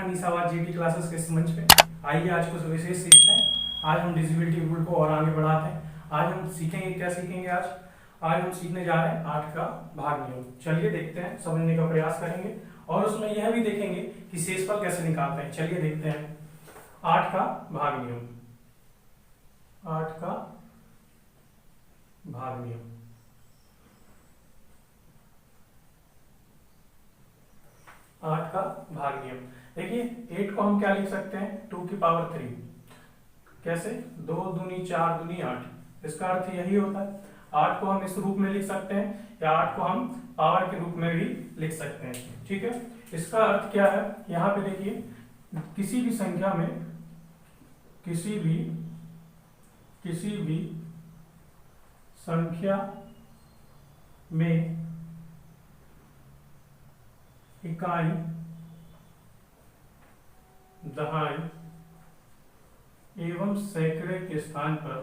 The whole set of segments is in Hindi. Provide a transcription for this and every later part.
निशावाद जीटी क्लासेस के इस मंच पे। आइए आज कुछ विशेष सीखते हैं। आज हम डिविजिबिलिटी रूल को और आगे बढ़ाते हैं। आज हम सीखेंगे, क्या सीखेंगे आज हम सीखने जा रहे हैं 8 का भाग नियम। चलिए देखते हैं, समझने का प्रयास करेंगे और उसमें यह भी देखेंगे कि शेषफल कैसे निकालते हैं। चलिए देखते हैं 8 का भाग नियम। 8 का भाग नियम। 8 का भाग नियम। देखिए 8 को हम क्या लिख सकते हैं, 2 की पावर 3। कैसे? 2 दूनी 4 दूनी 8। इसका अर्थ यही होता है। 8 को हम इस रूप में लिख सकते हैं या 8 को हम पावर के रूप में भी लिख सकते हैं। ठीक है, इसका अर्थ क्या है? यहाँ पे देखिए किसी भी संख्या में किसी भी संख्या में इकाई, दहाई एवं सैकड़े के स्थान पर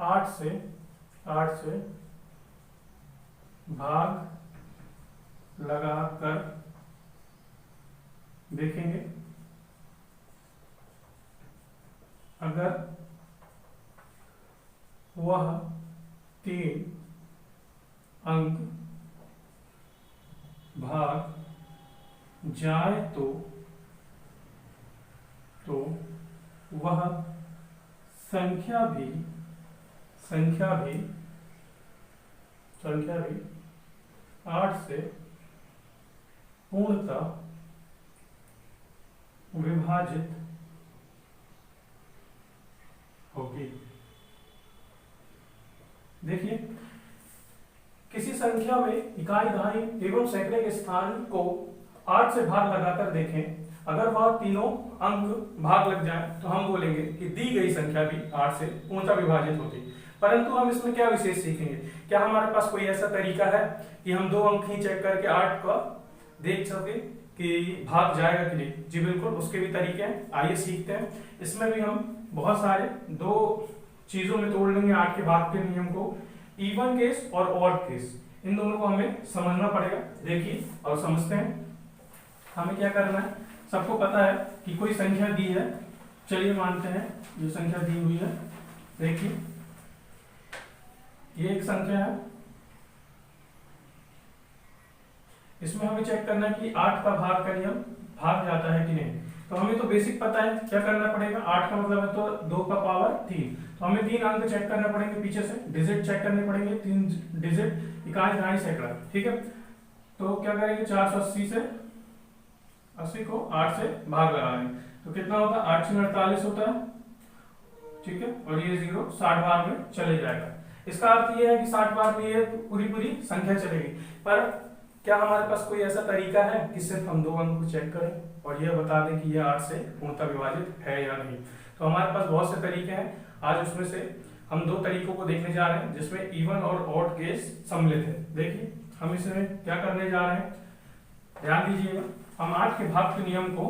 8 से भाग लगाकर देखेंगे। अगर वह 3 अंक भाग जाए तो वह संख्या भी 8 से पूर्णतः विभाजित होगी। देखिए किसी संख्या में इकाई, दहाई एवं सैकड़े के स्थान को 8 से भाग लगाकर देखें। अगर वह तीनों अंक भाग लग जाए तो हम बोलेंगे कि दी गई संख्या भी 8 से पूर्णतः विभाजित होती। परंतु हम इसमें क्या विशेष सीखेंगे? क्या हमारे पास कोई ऐसा तरीका है कि हम 2 अंक ही चेक करके 8 का देख सके कि भाग जाएगा कि नहीं? जी बिल्कुल, उसके भी तरीके हैं। आइए सीखते हैं। इसमें भी हम बहुत सारे 2 चीजों में तोड़ लेंगे 8 के भाग के नियम को। इवन केस और ऑड केस, इन दोनों को हमें समझना पड़ेगा। देखिए और समझते हैं हमें क्या करना है। सबको पता है कि कोई संख्या दी है। चलिए मानते हैं ये संख्या दी हुई है। देखिए ये एक संख्या है। इसमें हमें चेक करना है कि 8 का भाग का नियम भाग जाता है कि नहीं। तो हमें तो बेसिक पता है क्या करना पड़ेगा। 8 का मतलब है तो 2 का पावर 3। तो हमें 3 अंक चेक करने पड़ेंगे, पीछे से डिजिट चेक करने पड़ेंगे, 3 डिजिट, इकाई, दहाई, सैकड़ा। ठीक है, तो क्या करेंगे 480 से 80 को 8 से भाग लगाएंगे तो कितना होता है? 8 से 48 होता है। ठीक है, और ये 0 60 बार में चले जाएगा। इसका अर्थ ये है कि 60 बार में ये पूरी संख्या चलेगी। पर क्या हमारे पास कोई ऐसा तरीका है कि सिर्फ हम 2 अंक को चेक करें और यह बता दें कि यह 8 से पूर्णतः विभाजित है या नहीं? तो हमारे पास बहुत से तरीके हैं। आज उसमें से हम 2 तरीकों को देखने जा रहे हैं जिसमें इवन और ऑड केस सम्मिलित है। देखिए हम इसमें क्या करने जा रहे हैं, ध्यान दीजिएगा। हम 8 के भाग के नियम को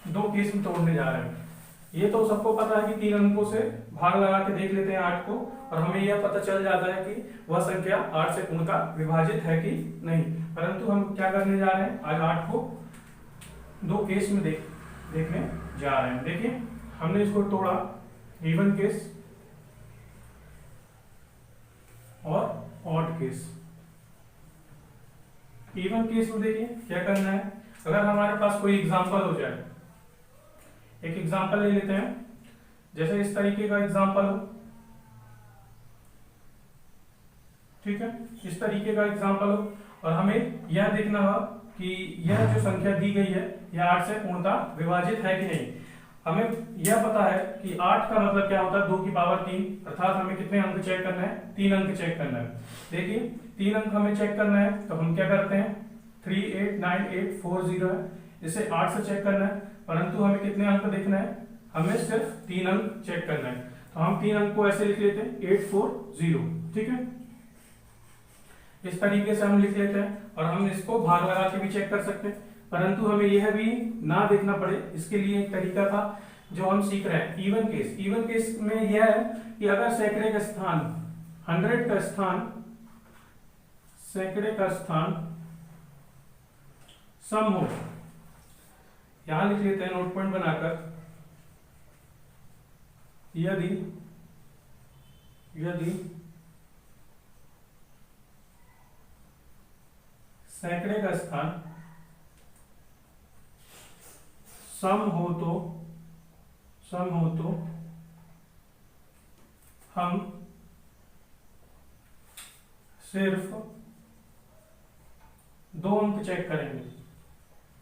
2 केस में तोड़ने जा रहे हैं। ये तो सबको पता है कि 3 अंकों से भाग लगा के देख लेते हैं 8 को और हमें यह पता चल जाता है कि वह संख्या 8 से पूर्णतः विभाजित है कि नहीं। परंतु हम क्या करने जा रहे हैं, आज 8 को 2 केस में देखने जा रहे हैं। देखिए हमने इसको तोड़ा इवन केस और ऑड केस। इवन केस में देखिए क्या करना है। अगर हमारे पास कोई एग्जांपल हो जाए, एक एग्जांपल ले लेते हैं, जैसे इस तरीके का एग्जांपल हो। ठीक है, इस तरीके का एग्जांपल हो और हमें यह देखना हो कि यह जो संख्या दी गई है यह 8 से पूर्णतः विभाजित है कि नहीं। हमें यह पता है कि 8 का मतलब क्या होता है, 2 की पावर 3, अर्थात हमें कितने अंक चेक करना है? 3 अंक चेक करना है। देखिए 3 अंक हमें चेक करना है तो हम क्या करते हैं, 389840 है, इसे 8 से चेक करना है। परंतु हमें कितने अंक देखना है? हमें सिर्फ 3 अंक चेक करना है। तो हम 3 अंक को ऐसे लिख लेते हैं 840। ठीक है, इस तरीके से हम लिख लेते हैं और हम इसको भाग लगा के भी चेक कर सकते हैं। परंतु हमें यह भी ना देखना पड़े, इसके लिए एक तरीका था जो हम सीख रहे हैं, इवन केस। इवन केस में यह है कि अगर सैकड़े का स्थान 100 का स्थान, सैकड़े का स्थान सम हो, यहां लिख लेते हैं नोट पॉइंट बनाकर, यदि सैकड़े का स्थान सम हो तो हम सिर्फ 2 अंक चेक करेंगे।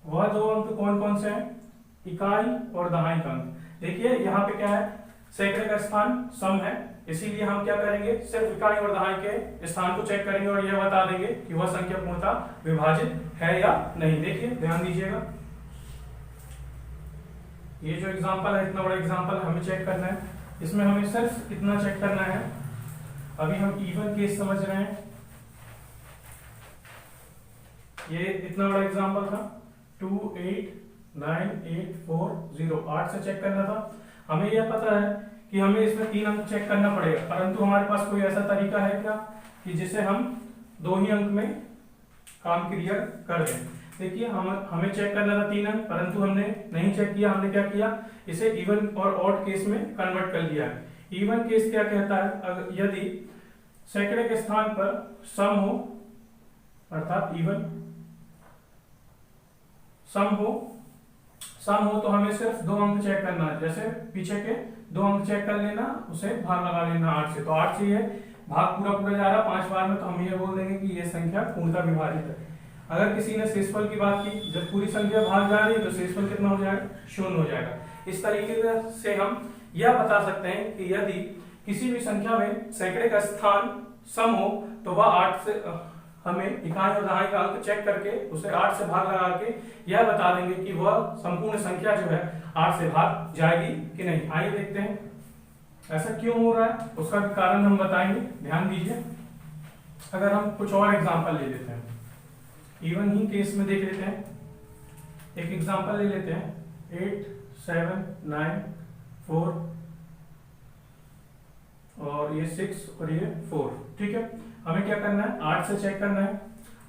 वह 2 अंक कौन कौन से हैं? इकाई और दहाई का अंक। देखिए यहाँ पे क्या है, सैकड़े का स्थान सम है, इसीलिए हम क्या करेंगे, सिर्फ इकाई और दहाई के स्थान को चेक करेंगे और यह बता देंगे कि वह संख्या पूर्णतः विभाजित है या नहीं। देखिए ध्यान दीजिएगा, ये जो एग्जांपल है, इतना बड़ा एग्जांपल हमें चेक करना है, इसमें हमें सिर्फ इतना चेक करना है। अभी हम इवन केस समझ रहे हैं, ये इतना बड़ा एग्जांपल था 2898408 8 से चेक करना था। हमें यह पता है कि हमें इसमें 3 अंक चेक करना पड़ेगा, परंतु हमारे पास कोई ऐसा तरीका है क्या कि जिसे हम 2 ही अंक में काम क्लियर कर दें। देखिए हमें चेक करना था 3 अंक, परंतु हमने नहीं चेक किया। हमने क्या किया, इसे इवन और ऑड केस में कन्वर्ट कर लिया है। इवन केस क्या कहता है, यदि सैकड़े के स्थान पर सम हो, अर्थात इवन सम हो तो हमें सिर्फ 2 अंक चेक करना है। जैसे पीछे के 2 अंक चेक कर लेना, उसे भाग लगा लेना 8 से, तो 8 से ये भाग पूरा जा रहा 5 बार में, तो हम ये बोल देंगे कि ये संख्या पूर्णतः विभाजित है। अगर किसी ने शेषफल की बात की, जब पूरी संख्या भाग जा रही है तो शेषफल कितना हो जाएगा, 0 हो जाएगा। इस तरीके से हम यह बता सकते हैं कि यदि किसी भी संख्या में सैकड़े का स्थान सम हो तो वह 8 से हमें इकाई और दहाई का अंक चेक करके उसे 8 से भाग लगा के यह बता देंगे कि वह संपूर्ण संख्या जो है 8 से भाग जाएगी कि नहीं। आइए देखते हैं ऐसा क्यों हो रहा है, उसका भी कारण हम बताएंगे। ध्यान दीजिए, अगर हम कुछ और एग्जांपल ले लेते हैं, इवन ही केस में देख लेते हैं। एक एग्जांपल ले लेते हैं 8 7 9 4 और ये 6 और ये 4, ठीक है। हमें क्या करना है, 8 से चेक करना है।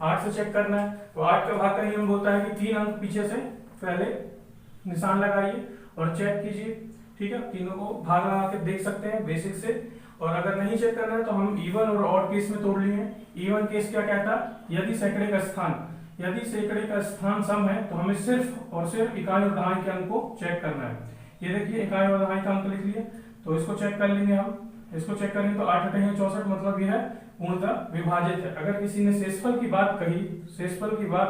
8 से चेक करना है तो 8 का भाग का नियम बोलता है कि 3 अंक पीछे से पहले निशान लगाइए और चेक कीजिए, ठीक है। तीनों को भाग लगा के देख सकते हैं बेसिक से। और अगर नहीं चेक करना है तो हम इवन और ऑड केस में तोड़ लिए हैं। इवन केस क्या कहता है, यदि सैकड़े का स्थान सम है तो हमें सिर्फ और सिर्फ इकाई और दहाई के अंक को चेक करना है। ये देखिए इकाई और दहाई का अंक लिख लिए, तो इसको चेक कर लेंगे हम। इसको चेक करेंगे तो 8 8 64, मतलब यह है पूर्णतः विभाजित है। अगर किसी ने शेषफल की बात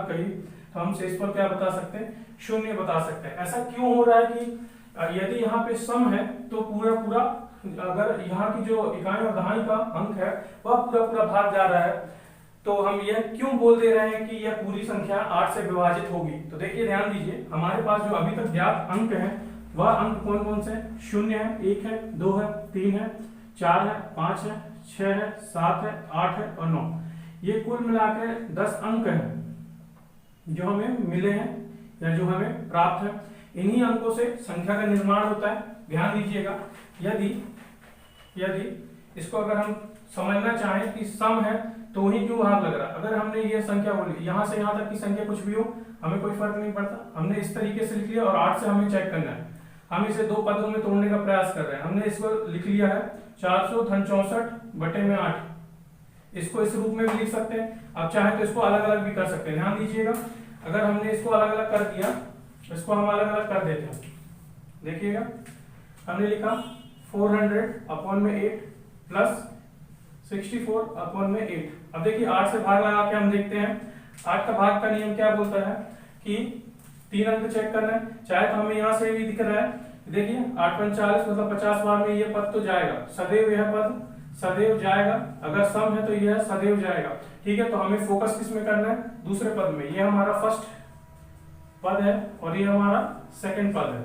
कही तो हम शेषफल क्या बता सकते हैं, 0 बता सकते हैं। ऐसा क्यों हो रहा है कि यदि यहाँ पे सम है तो पूरा अगर यहाँ की जो इकाई और दहाई का अंक है वह पूरा भाग जा रहा है, तो हम यह क्यों बोल दे रहे हैं कि यह पूरी संख्या 8 से विभाजित होगी। तो देखिए ध्यान दीजिए, हमारे पास जो अभी तक ज्ञात अंक है वह अंक कौन कौन से, 0 है, 1 है, 2 है, 3 है, 4 है, 5 है, 6 है, 7 है, 8 है और 9। ये कुल मिलाकर 10 अंक हैं जो हमें मिले हैं या जो हमें प्राप्त है। इन्हीं अंकों से संख्या का निर्माण होता है। ध्यान दीजिएगा, यदि इसको अगर हम समझना चाहें कि सम है तो ही क्यों भाग लग रहा है। अगर हमने ये संख्या बोली, यहां से यहां तक की संख्या कुछ भी हो हमें कोई फर्क नहीं पड़ता, हमने इस तरीके से लिख लिया और 8 से हमें चेक करना है। हम इसे 2 पदों में तोड़ने का प्रयास कर रहे हैं। हमने इसको लिख लिया है 464/8। इसको इस रूप में भी लिख सकते हैं, आप चाहे तो इसको अलग अलग भी कर सकते हैं। ध्यान दीजिएगा, अगर हमने इसको अलग अलग कर दिया, इसको हम अलग अलग कर देते हैं। देखिएगा, हमने लिखा 400/8 प्लस 64/8। अब देखिए 8 से भाग लगा के हम देखते हैं 8 का भाग का नियम क्या बोलता है कि 3 अंक चेक करना है। चाहे तो हमें यहाँ से भी दिख रहा है, देखिए 8 × 40 मतलब 50 बार में ये पद तो जाएगा, सदैव यह पद सदैव जाएगा। अगर सम है तो यह सदैव जाएगा, ठीक है। तो हमें फोकस किस में करना है, दूसरे पद में। ये हमारा फर्स्ट पद है और ये हमारा सेकंड पद है,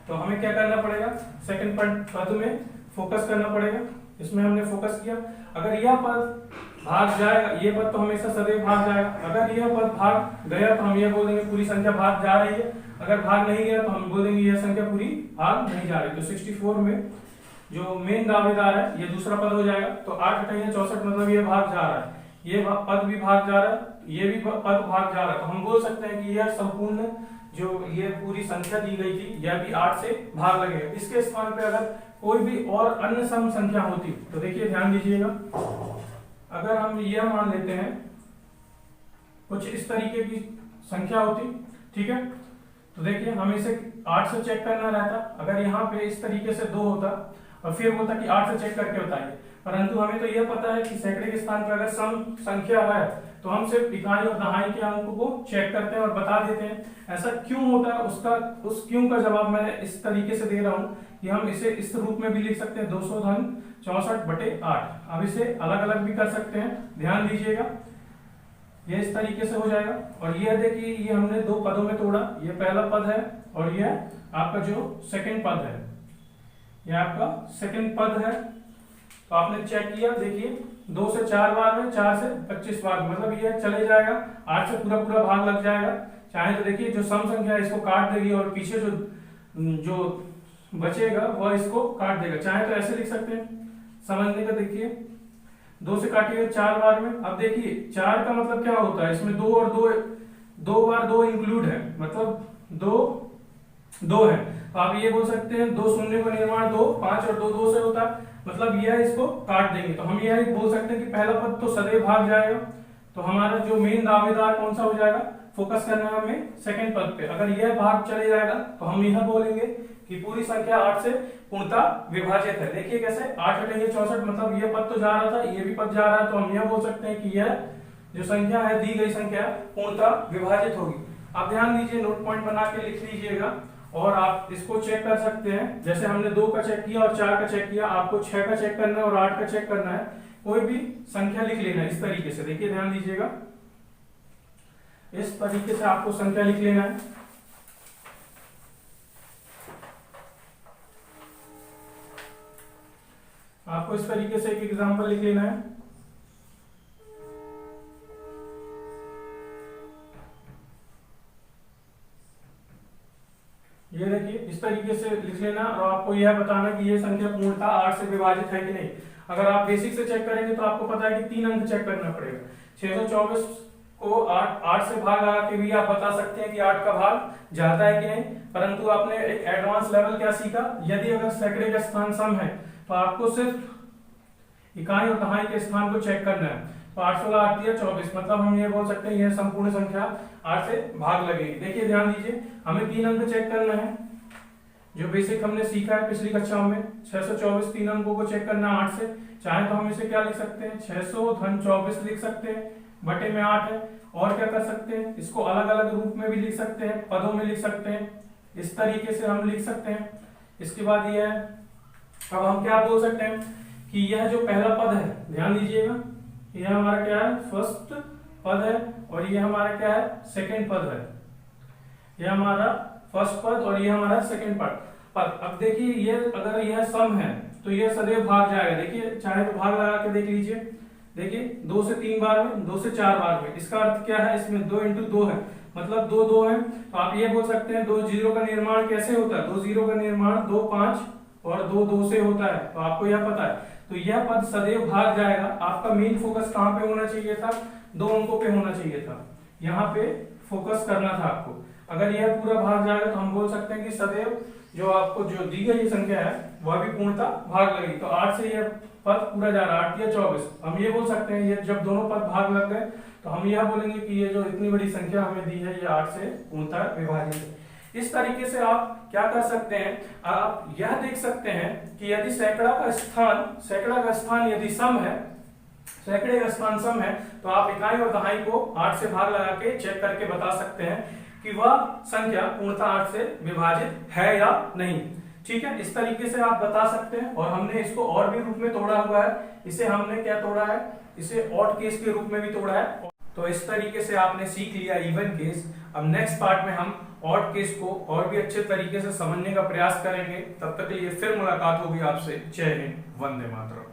तो हमें क्या करना पड़ेगा, सेकंड पद में फोकस करना पड़ेगा। इसमें हमने फोकस किया। अगर यह पद भाग जाएगा, ये पद तो हमेशा सदैव भाग जाएगा। अगर यह पद भाग गया तो हम ये बोल देंगे पूरी संख्या भाग जा रही है। अगर भाग नहीं गया तो हम बोल देंगे यह संख्या पूरी भाग नहीं जा रही। तो 64 में जो मेन दावेदार है ये दूसरा पद हो जाएगा। तो 8 अठैया 64 मतलब ये भाग जा रहा है, ये पद भी भाग जा रहा है, ये भी पद भाग जा रहा है। तो हम बोल सकते हैं कि यह संपूर्ण जो ये पूरी संख्या दी गई थी यह भी 8 से भाग लगेगा। इसके स्थान पे अगर कोई भी और अन्य सम संख्या होती तो देखिए ध्यान दीजिएगा, अगर हम यह मान लेते हैं कुछ इस तरीके की संख्या होती, ठीक है, तो देखिए हमें इसे 8 से चेक करना रहता। अगर यहाँ पे इस तरीके से 2 होता और फिर बोलता कि 8 से चेक करके बताइए, परंतु हमें तो यह पता है कि सैकड़े के स्थान पर अगर सम संख्या है तो हम सिर्फ इकाई और दहाई के अंक को चेक करते हैं और बता देते हैं। ऐसा क्यों होता है, उस क्यों का जवाब मैं इस तरीके से दे रहा हूं कि हम इसे इस रूप में भी लिख सकते हैं 200 धन 64/8। अब इसे अलग अलग भी कर सकते हैं, ध्यान दीजिएगा, ये इस तरीके से हो जाएगा। और ये देखिए ये हमने 2 पदों में तोड़ा, ये पहला पद है और ये आपका जो सेकंड पद है, ये आपका सेकंड पद है। तो आपने चेक किया, देखिए 2 से 4 बार में, 4 से 25 बार में, मतलब ये चले जाएगा, 8 से पूरा पूरा भाग लग जाएगा। चाहे तो देखिए जो सम संख्या है इसको काट देगी और पीछे जो बचेगा वह इसको काट देगा। चाहे तो ऐसे लिख सकते हैं, समझने का देखिए 2 से काटिए 4 बार में। अब देखिए 4 का मतलब क्या होता है, इसमें 2 और 2 बार 2 इंक्लूड है, मतलब 2 है। तो आप ये बोल सकते हैं 2 शून्य का निर्माण 2, 5 और 2 2 से होता है, मतलब यह इसको काट देंगे। तो हम यह बोल सकते हैं कि पहला पद तो सदैव भाग जाएगा। तो हमारा जो मेन दावेदार कौन सा हो जाएगा, फोकस करना है हमें सेकंड पद पे। अगर यह भाग चले जाएगा तो हम यह बोलेंगे कि पूरी संख्या 8 से पूर्णतः विभाजित है। देखिए कैसे 8 अठैया 64 मतलब यह पद तो जा रहा था, ये भी पद जा रहा है, तो हम यह बोल सकते हैं कि यह जो संख्या है, दी गई संख्या पूर्णतः विभाजित होगी। आप ध्यान दीजिए, नोट पॉइंट बना के लिख लीजिएगा और आप इसको चेक कर सकते हैं। जैसे हमने 2 का चेक किया और 4 का चेक किया, आपको 6 का चेक करना है और 8 का चेक करना है। कोई भी संख्या लिख लेना है इस तरीके से, देखिए ध्यान दीजिएगा, इस तरीके से आपको संख्या लिख लेना है। आपको इस तरीके से एक एग्जांपल लिख लेना है। ये देखिए इस तरीके से लिख लेना और आपको यह बताना कि ये संख्या पूर्णतः 8 से विभाजित है कि नहीं। अगर आप बेसिक से चेक करेंगे तो आपको पता है कि 3 अंक चेक करना पड़ेगा। 624 को 8 से भाग लगा के भी आप बता सकते हैं कि 8 का भाग जाता है कि नहीं। परंतु आपने एक एडवांस लेवल क्या सीखा, यदि अगर सैकड़े का स्थान सम है तो आपको सिर्फ इकाई और दहाई के स्थान को चेक करना है। तो 8 16 8 या 24, मतलब हम ये बोल सकते हैं यह संपूर्ण संख्या 8 से भाग लगेगी। देखिए ध्यान दीजिए, हमें 3 अंक चेक करना है, जो बेसिक हमने सीखा है पिछली कक्षाओं में। 624 3 अंकों को चेक करना 8 से। चाहे तो हम इसे क्या लिख सकते हैं, 600 धन 24 लिख सकते हैं, बटे में 8 है। और क्या कर सकते हैं, इसको अलग अलग रूप में भी लिख सकते हैं, पदों में लिख सकते हैं, इस तरीके से हम लिख सकते हैं। इसके बाद यह है, अब हम क्या बोल सकते हैं कि यह जो पहला पद है, ध्यान दीजिएगा, यह हमारा क्या है, फर्स्ट पद है और यह हमारा क्या है, सेकंड पद है। यह हमारा फर्स्ट पद और यह हमारा सेकंड पद। अब देखिए ये अगर यह सम है तो यह सदैव भाग जाएगा। देखिए चाहे तो भाग लगा के देख लीजिए, देखिए 2 से 3 बार में, 2 से 4 बार में। इसका अर्थ क्या है, इसमें 2 × 2 है, मतलब 2 2 है। तो आप ये बोल सकते हैं 2 0 का निर्माण कैसे होता है, 2 0 का निर्माण 2 5 और 2 2 से होता है। तो आपको यह पता है, तो यह पद सदैव भाग जाएगा। आपका मेन फोकस कहां पे होना चाहिए था, 2 अंकों पे होना चाहिए था, यहाँ पे फोकस करना था आपको। अगर यह पूरा भाग जाएगा तो हम बोल सकते हैं कि सदैव जो आपको जो दी गई संख्या है वह भी पूर्णतः भाग लगेगी। तो 8 से यह पद पूरा जा रहा है, 8 या 24। हम ये बोल सकते हैं ये जब दोनों पद भाग लग गए तो हम यह बोलेंगे कि ये जो इतनी बड़ी संख्या हमें दी है ये 8 से पूर्णतः विभाजित है। इस तरीके से आप क्या कर सकते हैं, आप यह देख सकते हैं कि यदि सैकड़ा का स्थान यदि सम है, सैकड़े का स्थान सम है, तो आप इकाई और दहाई को 8 से भाग लगा के चेक करके बता सकते हैं कि वह संख्या पूर्णतः 8 से विभाजित है या नहीं। ठीक है, इस तरीके से आप बता सकते हैं। और हमने इसको और भी रूप में तोड़ा हुआ है, इसे हमने क्या तोड़ा है, इसे ऑड केस के रूप में भी तोड़ा है। तो इस तरीके से आपने सीख लिया इवन केस। अब नेक्स्ट पार्ट में हम ऑड केस को और भी अच्छे तरीके से समझने का प्रयास करेंगे। तब तक के लिए फिर मुलाकात होगी आपसे। जय हिंद, वंदे मातरम।